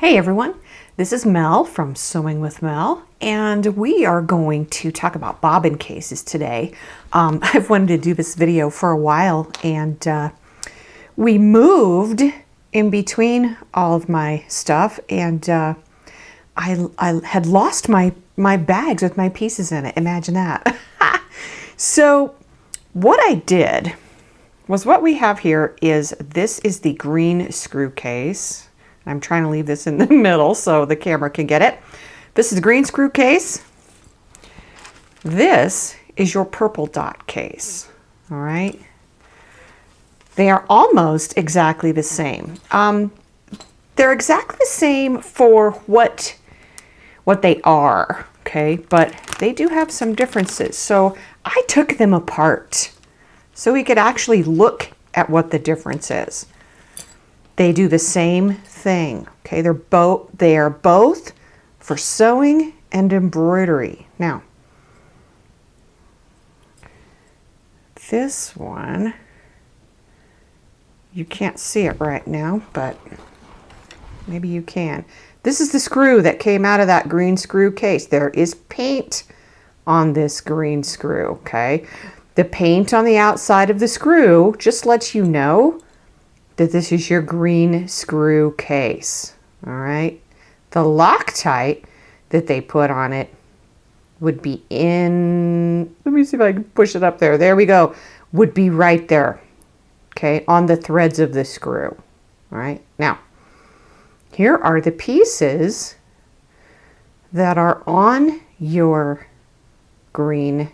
Hey everyone, this is Mel from Sewing with Mel, and we are going to talk about bobbin cases today. I've wanted to do this video for a while, and we moved in between all of my stuff, and I had lost my bags with my pieces in it. Imagine that. So what I did was, what we have here is, this is the green screw case. I'm trying to leave this in the middle so the camera can get it. This is the green screw case. This is your purple dot case. All right. They are almost exactly the same. They're exactly the same for what they are, okay? But they do have some differences. So I took them apart so we could actually look at what the difference is. They do the same thing, okay? They are both for sewing and embroidery. Now, this one, you can't see it right now, but maybe you can. This is the screw that came out of that green screw case. There is paint on this green screw, okay? The paint on the outside of the screw just lets you know that this is your green screw case, all right? The Loctite that they put on it would be in, let me see if I can push it up there. There we go. Would be right there, okay, on the threads of the screw, all right? Now, here are the pieces that are on your green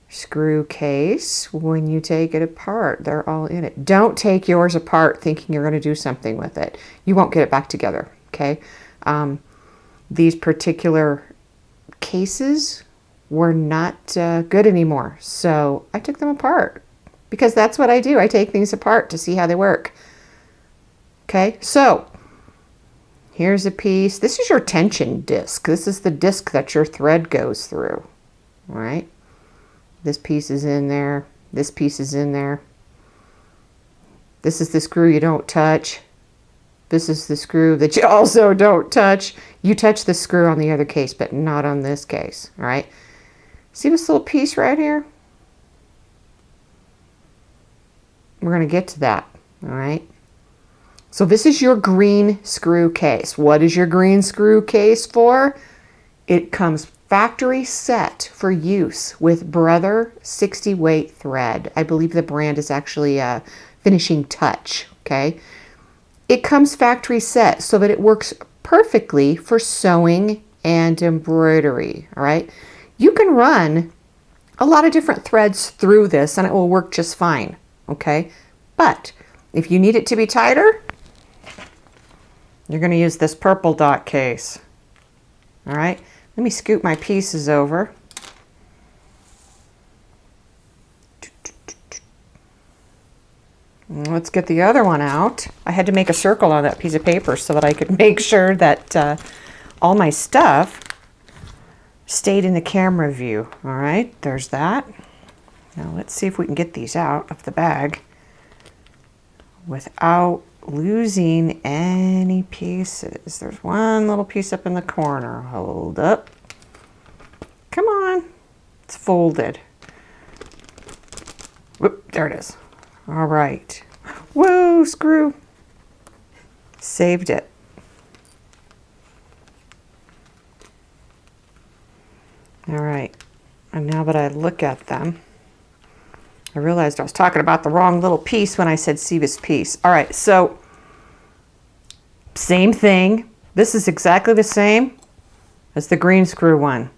screw case when you take it apart. They're all in it. Don't take yours apart thinking you're going to do something with it. You won't get it back together, okay? These particular cases were not good anymore, so I took them apart because that's what I do. I take things apart to see how they work. Okay, so here's a piece. This is your tension disc. This is the disc that your thread goes through, all right? This piece is in there. This piece is in there. This is the screw you don't touch. This is the screw that you also don't touch. You touch the screw on the other case, but not on this case, all right? See this little piece right here? We're going to get to that, all right? So this is your green screw case. What is your green screw case for? It comes factory set for use with Brother 60 weight thread. I believe the brand is actually Finishing Touch, okay? It comes factory set so that it works perfectly for sewing and embroidery, all right? You can run a lot of different threads through this and it will work just fine, okay? But if you need it to be tighter, you're going to use this purple dot case, all right? Let me scoot my pieces over. Let's get the other one out. I had to make a circle on that piece of paper so that I could make sure that all my stuff stayed in the camera view. All right, there's that. Now let's see if we can get these out of the bag without losing any pieces. There's one little piece up in the corner. Hold up. Come on. It's folded. Whoop, there it is. All right. Whoa, screw. Saved it. All right. And now that I look at them, I realized I was talking about the wrong little piece when I said see this piece. All right, so same thing. This is exactly the same as the green screw one.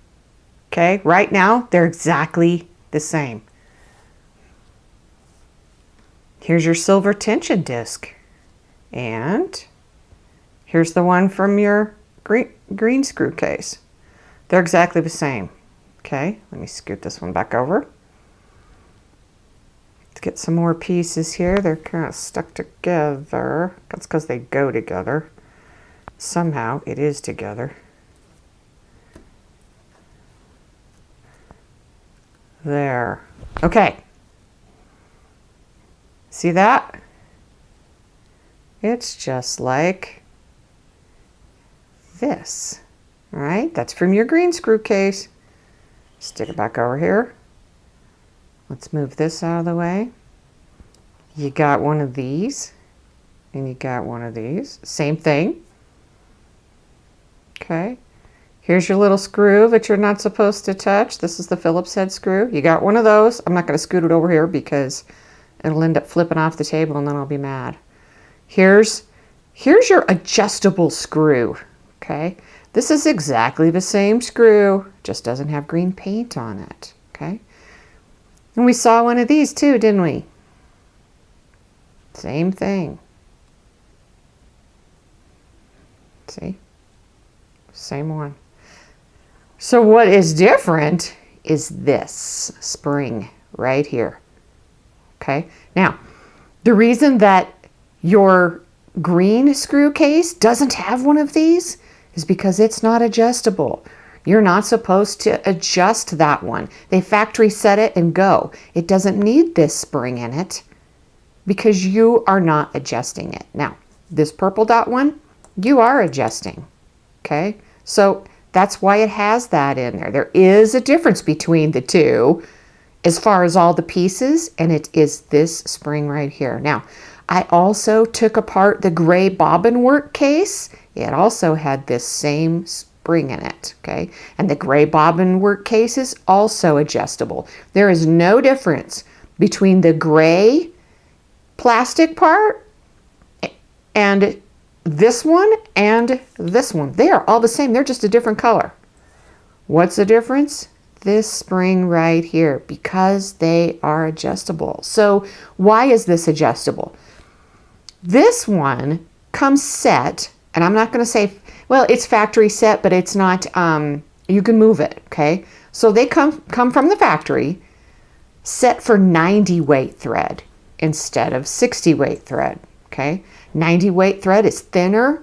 Okay, right now they're exactly the same. Here's your silver tension disc. And here's the one from your green screw case. They're exactly the same. Okay, let me scoot this one back over. Let's get some more pieces here. They're kind of stuck together. That's because they go together. Somehow it is together. There. Okay. See that? It's just like this. All right, that's from your green screw case. Stick it back over here. Let's move this out of the way. You got one of these, and you got one of these. Same thing. Okay. Here's your little screw that you're not supposed to touch. This is the Phillips head screw. You got one of those. I'm not going to scoot it over here because it'll end up flipping off the table and then I'll be mad. Here's your adjustable screw. Okay. This is exactly the same screw, just doesn't have green paint on it. Okay. And we saw one of these too, didn't we? Same thing. See? Same one. So what is different is this spring right here. Okay. Now, the reason that your green screw case doesn't have one of these is because it's not adjustable. You're not supposed to adjust that one. They factory set it and go. It doesn't need this spring in it because you are not adjusting it. Now, this purple dot one, you are adjusting. Okay. So that's why it has that in there. There is a difference between the two as far as all the pieces, and it is this spring right here. Now, I also took apart the gray bobbin work case. It also had this same spring in it, okay? And the gray bobbin work case is also adjustable. There is no difference between the gray plastic part and this one and this one. They are all the same. They're just a different color. What's the difference? This spring right here, because they are adjustable. So why is this adjustable? This one comes set, and I'm not going to say, well, it's factory set, but it's not, you can move it, okay? So they come from the factory set for 90 weight thread instead of 60 weight thread, okay? 90 weight thread is thinner,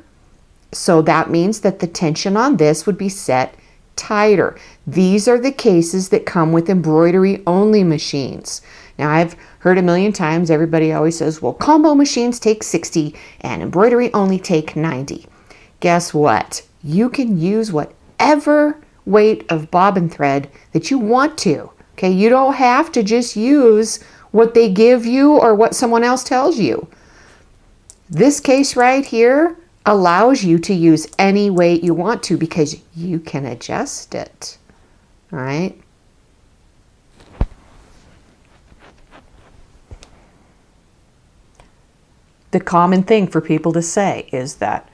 so that means that the tension on this would be set tighter. These are the cases that come with embroidery only machines. Now, I've heard a million times, everybody always says, well, combo machines take 60 and embroidery only take 90. Guess what? You can use whatever weight of bobbin thread that you want to. Okay, you don't have to just use what they give you or what someone else tells you. This case right here allows you to use any weight you want to because you can adjust it. All right. The common thing for people to say is that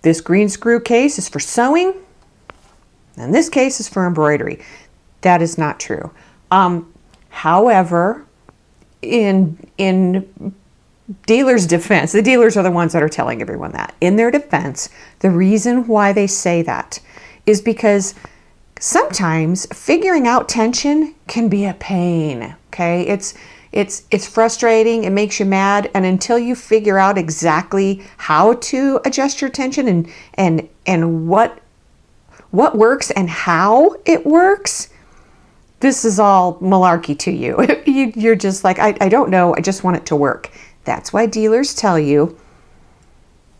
this green screw case is for sewing and this case is for embroidery. That is not true. However, in dealers' defense, the dealers are the ones that are telling everyone that. In their defense, the reason why they say that is because sometimes figuring out tension can be a pain, okay? It's frustrating, it makes you mad, and until you figure out exactly how to adjust your tension and what works and how it works, this is all malarkey to you. You're just like, I don't know, I just want it to work. That's why dealers tell you,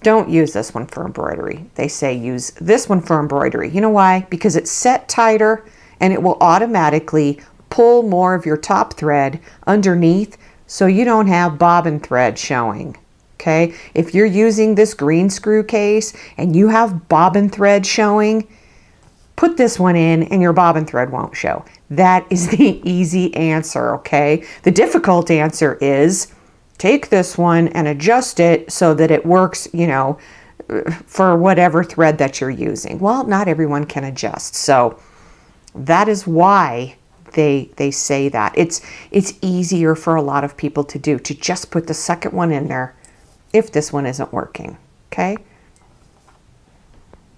don't use this one for embroidery. They say use this one for embroidery. You know why? Because it's set tighter and it will automatically pull more of your top thread underneath so you don't have bobbin thread showing. Okay? If you're using this green screw case and you have bobbin thread showing, put this one in and your bobbin thread won't show. That is the easy answer, okay? The difficult answer is take this one and adjust it so that it works, you know, for whatever thread that you're using. Well, not everyone can adjust. So that is why they say that. It's easier for a lot of people to do, to just put the second one in there if this one isn't working, okay?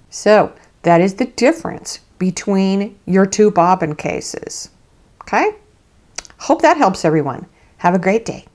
So that is the difference between your two bobbin cases, okay? Hope that helps everyone. Have a great day.